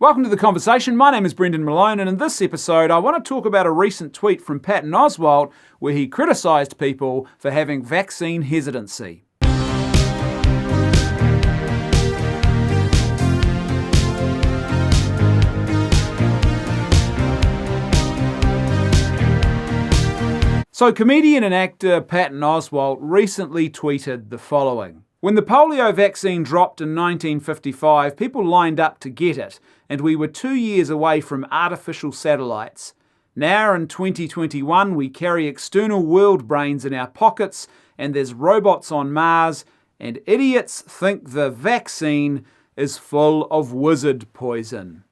Welcome to The Conversation. My name is Brendan Malone, and in this episode I want to talk about a recent tweet from Patton Oswalt where he criticised people for having vaccine hesitancy. So comedian and actor Patton Oswalt recently tweeted the following. When the polio vaccine dropped in 1955, people lined up to get it, and we were 2 years away from artificial satellites. Now in 2021, we carry external world brains in our pockets, and there's robots on Mars, and idiots think the vaccine is full of wizard poison.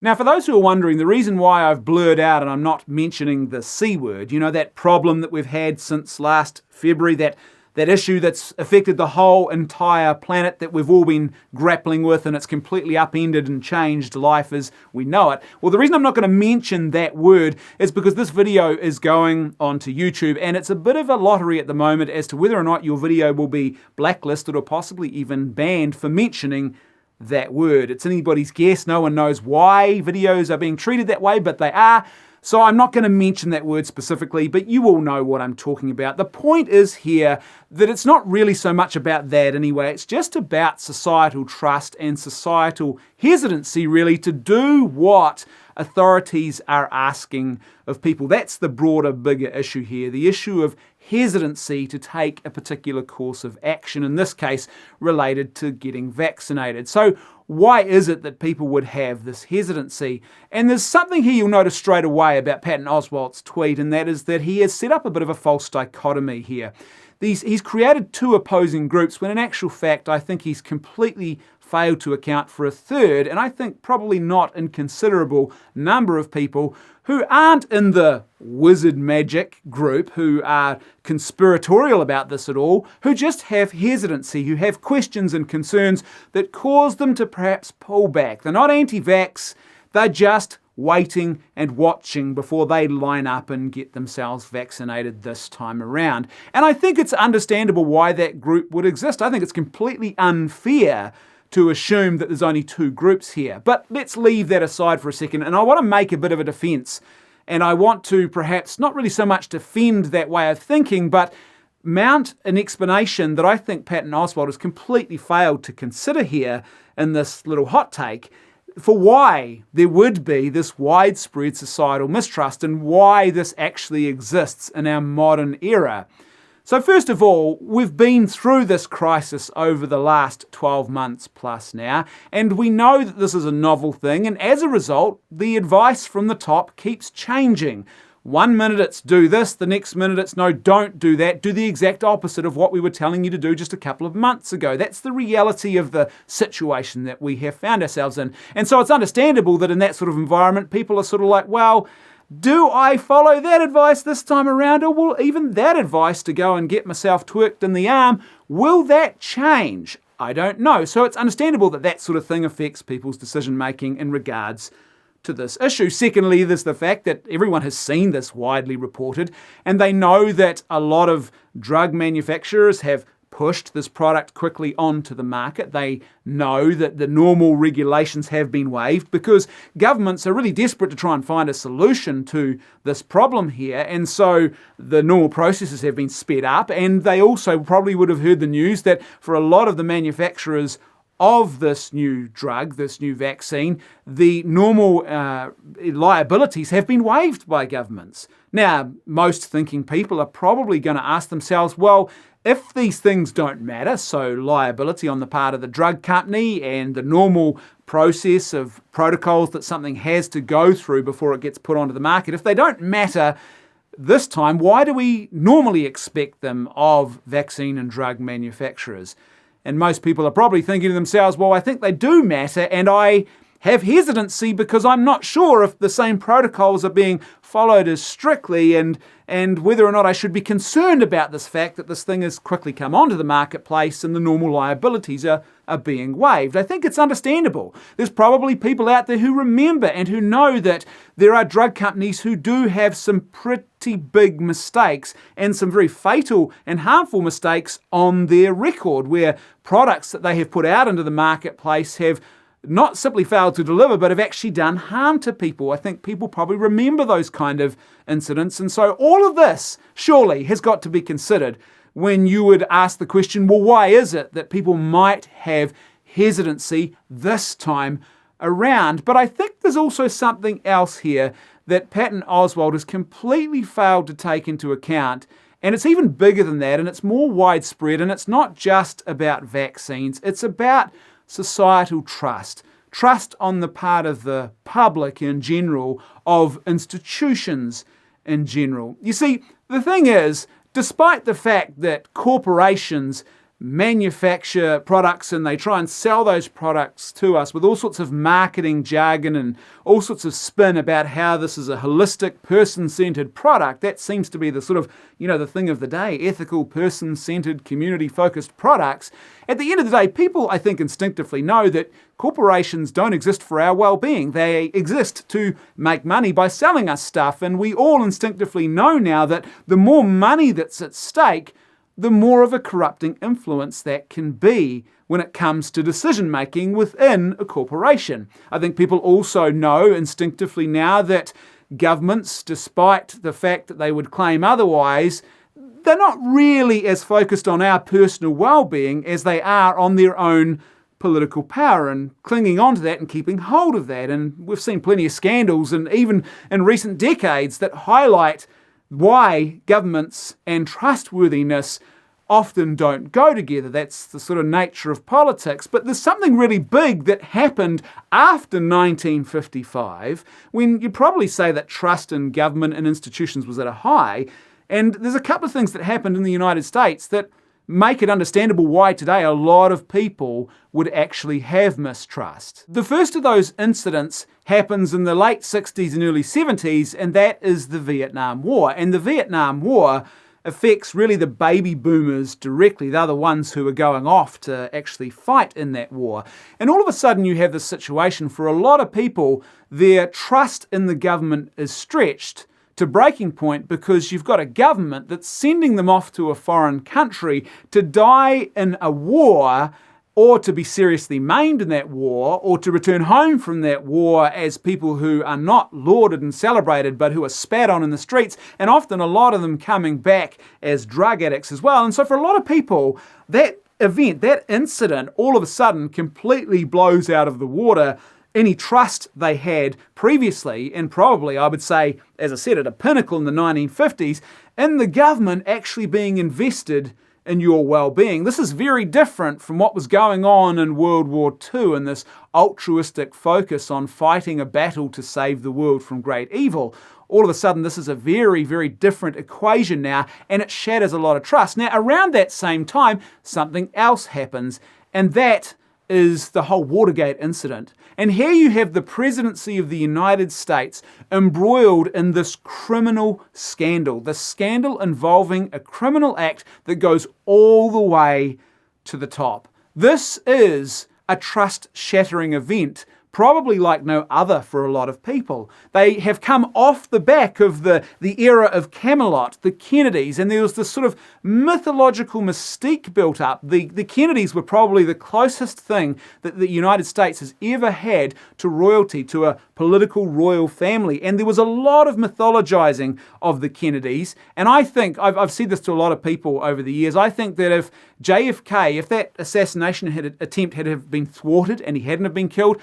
Now, for those who are wondering, the reason why I've blurred out and I'm not mentioning the C word, that problem that we've had since last February, that issue that's affected the whole entire planet that we've all been grappling with, and it's completely upended and changed life as we know it. Well, the reason I'm not going to mention that word is because this video is going onto YouTube, and it's a bit of a lottery at the moment as to whether or not your video will be blacklisted or possibly even banned for mentioning that word. It's anybody's guess. No one knows why videos are being treated that way, but they are. So I'm not going to mention that word specifically, but you all know what I'm talking about. The point is here that it's not really so much about that anyway. It's just about societal trust and societal hesitancy, really, to do what authorities are asking of people. That's the broader, bigger issue here. The issue of hesitancy to take a particular course of action, in this case related to getting vaccinated. So why is it that people would have this hesitancy? And there's something here you'll notice straight away about Patton Oswalt's tweet, and that is that he has set up a bit of a false dichotomy here. He's created two opposing groups when in actual fact I think he's completely failed to account for a third, and I think probably not inconsiderable number of people who aren't in the wizard magic group, who are conspiratorial about this at all, who just have hesitancy, who have questions and concerns that cause them to perhaps pull back. They're not anti-vax, they're just waiting and watching before they line up and get themselves vaccinated this time around. And I think it's understandable why that group would exist. I think it's completely unfair to assume that there's only two groups here. But let's leave that aside for a second, and I want to make a bit of a defence, and I want to perhaps not really so much defend that way of thinking, but mount an explanation that I think Patton Oswalt has completely failed to consider here in this little hot take for why there would be this widespread societal mistrust and why this actually exists in our modern era. So first of all, we've been through this crisis over the last 12 months plus now, and we know that this is a novel thing, and as a result, the advice from the top keeps changing. 1 minute it's do this, the next minute it's no, don't do that, do the exact opposite of what we were telling you to do just a couple of months ago. That's the reality of the situation that we have found ourselves in. And so it's understandable that in that sort of environment, people are sort of like, well, do I follow that advice this time around, or will even that advice to go and get myself twerked in the arm, will that change? I don't know. So it's understandable that that sort of thing affects people's decision making in regards to this issue. Secondly, there's the fact that everyone has seen this widely reported, and they know that a lot of drug manufacturers have pushed this product quickly onto the market. They know that the normal regulations have been waived because governments are really desperate to try and find a solution to this problem here, and so the normal processes have been sped up, and they also probably would have heard the news that for a lot of the manufacturers of this new drug, this new vaccine, the normal liabilities have been waived by governments. Now, most thinking people are probably going to ask themselves, well, if these things don't matter, so liability on the part of the drug company and the normal process of protocols that something has to go through before it gets put onto the market, if they don't matter this time, why do we normally expect them of vaccine and drug manufacturers? And most people are probably thinking to themselves, well, I think they do matter, and I have hesitancy because I'm not sure if the same protocols are being followed as strictly, and whether or not I should be concerned about this fact that this thing has quickly come onto the marketplace and the normal liabilities are being waived. I think it's understandable. There's probably people out there who remember and who know that there are drug companies who do have some pretty big mistakes and some very fatal and harmful mistakes on their record, where products that they have put out into the marketplace have not simply failed to deliver, but have actually done harm to people. I think people probably remember those kind of incidents. And so all of this surely has got to be considered when you would ask the question, well, why is it that people might have hesitancy this time around? But I think there's also something else here that Patton Oswalt has completely failed to take into account. And it's even bigger than that, and it's more widespread, and it's not just about vaccines, it's about societal trust. Trust on the part of the public in general, of institutions in general. You see, the thing is, despite the fact that corporations manufacture products and they try and sell those products to us with all sorts of marketing jargon and all sorts of spin about how this is a holistic, person-centered product, that seems to be the sort of, the thing of the day, ethical, person-centered, community-focused products. At the end of the day, people, I think, instinctively know that corporations don't exist for our well-being. They exist to make money by selling us stuff, and we all instinctively know now that the more money that's at stake, the more of a corrupting influence that can be when it comes to decision-making within a corporation. I think people also know instinctively now that governments, despite the fact that they would claim otherwise, they're not really as focused on our personal well-being as they are on their own political power and clinging on to that and keeping hold of that. And we've seen plenty of scandals, and even in recent decades, that highlight why governments and trustworthiness often don't go together. That's the sort of nature of politics. But there's something really big that happened after 1955, when you'd probably say that trust in government and institutions was at a high. And there's a couple of things that happened in the United States that make it understandable why today a lot of people would actually have mistrust. The first of those incidents happens in the late 60s and early 70s, and that is the Vietnam War. And the Vietnam War affects really the baby boomers directly. They're the ones who are going off to actually fight in that war. And all of a sudden you have this situation for a lot of people, their trust in the government is stretched to breaking point because you've got a government that's sending them off to a foreign country to die in a war, or to be seriously maimed in that war, or to return home from that war as people who are not lauded and celebrated, but who are spat on in the streets, and often a lot of them coming back as drug addicts as well. And so for a lot of people, that event, that incident, all of a sudden completely blows out of the water any trust they had previously, and probably, I would say, as I said, at a pinnacle in the 1950s, in the government actually being invested in your well-being. This is very different from what was going on in World War II and this altruistic focus on fighting a battle to save the world from great evil. All of a sudden, this is a very, very different equation now, and it shatters a lot of trust. Now, around that same time, something else happens, and that is the whole Watergate incident. And here you have the presidency of the United States embroiled in this criminal scandal, the scandal involving a criminal act that goes all the way to the top. This is a trust-shattering event, probably like no other for a lot of people. They have come off the back of the era of Camelot, the Kennedys, and there was this sort of mythological mystique built up. The Kennedys were probably the closest thing that the United States has ever had to royalty, to a political royal family. And there was a lot of mythologizing of the Kennedys. And I think, I've said this to a lot of people over the years, I think that if JFK, if that assassination attempt had have been thwarted and he hadn't have been killed,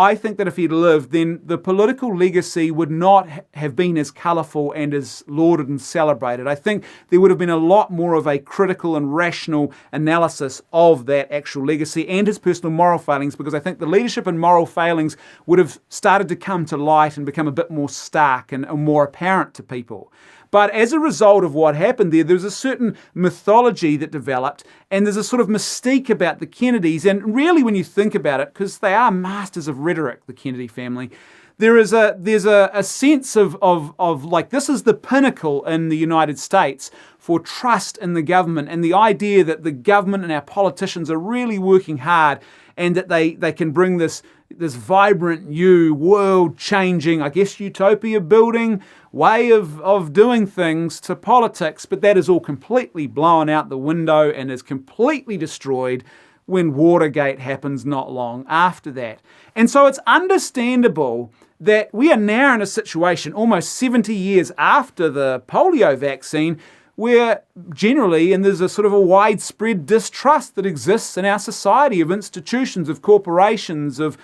I think that if he'd lived, then the political legacy would not have been as colourful and as lauded and celebrated. I think there would have been a lot more of a critical and rational analysis of that actual legacy and his personal moral failings, because I think the leadership and moral failings would have started to come to light and become a bit more stark and more apparent to people. But as a result of what happened there's a certain mythology that developed, and there's a sort of mystique about the Kennedys. And really, when you think about it, because they are masters of rhetoric, the Kennedy family, there's a sense of like, this is the pinnacle in the United States for trust in the government, and the idea that the government and our politicians are really working hard, and that they can bring this vibrant, new, world-changing, I guess, utopia-building way of doing things to politics. But that is all completely blown out the window and is completely destroyed when Watergate happens not long after that. And so it's understandable that we are now in a situation almost 70 years after the polio vaccine where generally, and there's a sort of a widespread distrust that exists in our society of institutions, of corporations, of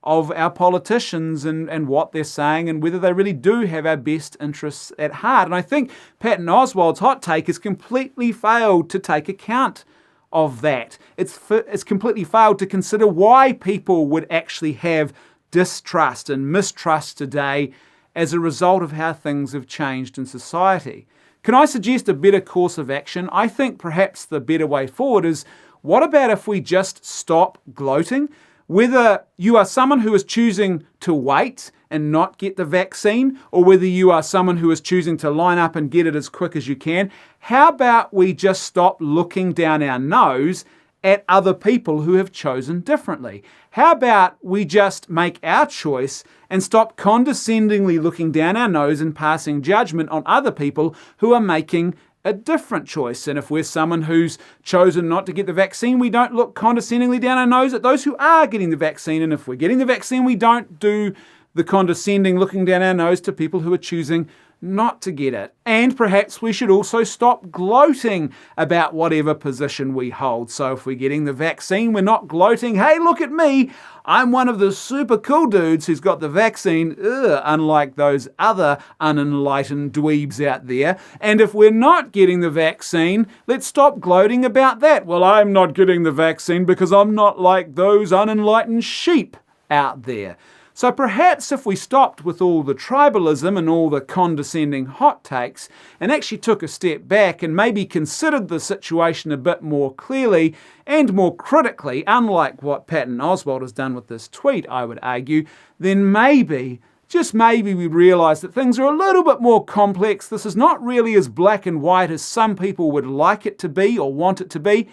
our politicians and what they're saying and whether they really do have our best interests at heart. And I think Patton Oswalt's hot take has completely failed to take account of that. It's completely failed to consider why people would actually have distrust and mistrust today as a result of how things have changed in society. Can I suggest a better course of action? I think perhaps the better way forward is, what about if we just stop gloating? Whether you are someone who is choosing to wait and not get the vaccine, or whether you are someone who is choosing to line up and get it as quick as you can, how about we just stop looking down our nose at other people who have chosen differently? How about we just make our choice and stop condescendingly looking down our nose and passing judgment on other people who are making a different choice? And if we're someone who's chosen not to get the vaccine, we don't look condescendingly down our nose at those who are getting the vaccine. And if we're getting the vaccine, we don't do the condescending looking down our nose to people who are choosing not to get it. And perhaps we should also stop gloating about whatever position we hold. So if we're getting the vaccine, we're not gloating, hey, look at me, I'm one of the super cool dudes who's got the vaccine, unlike those other unenlightened dweebs out there. And if we're not getting the vaccine, let's stop gloating about that. Well, I'm not getting the vaccine because I'm not like those unenlightened sheep out there. So perhaps if we stopped with all the tribalism and all the condescending hot takes and actually took a step back and maybe considered the situation a bit more clearly and more critically, unlike what Patton Oswalt has done with this tweet, I would argue, then maybe, just maybe, we realise that things are a little bit more complex. This is not really as black and white as some people would like it to be or want it to be.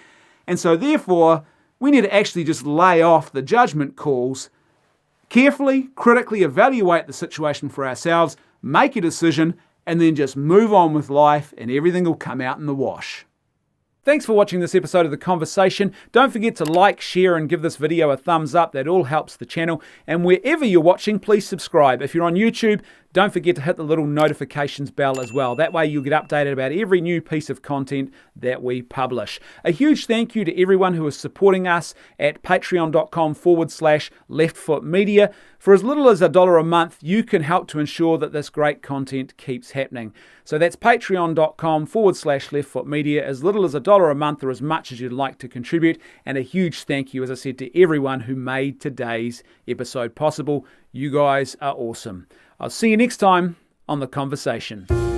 And so therefore, we need to actually just lay off the judgment calls, carefully, critically evaluate the situation for ourselves, make a decision, and then just move on with life and everything will come out in the wash. Thanks for watching this episode of The Conversation. Don't forget to like, share, and give this video a thumbs up. That all helps the channel. And wherever you're watching, please subscribe. If you're on YouTube, don't forget to hit the little notifications bell as well. That way you'll get updated about every new piece of content that we publish. A huge thank you to everyone who is supporting us at patreon.com/leftfootmedia. For as little as $1 a month, you can help to ensure that this great content keeps happening. So that's patreon.com/leftfootmedia. As little as $1 a month or as much as you'd like to contribute. And a huge thank you, as I said, to everyone who made today's episode possible. You guys are awesome. I'll see you next time on The Conversation.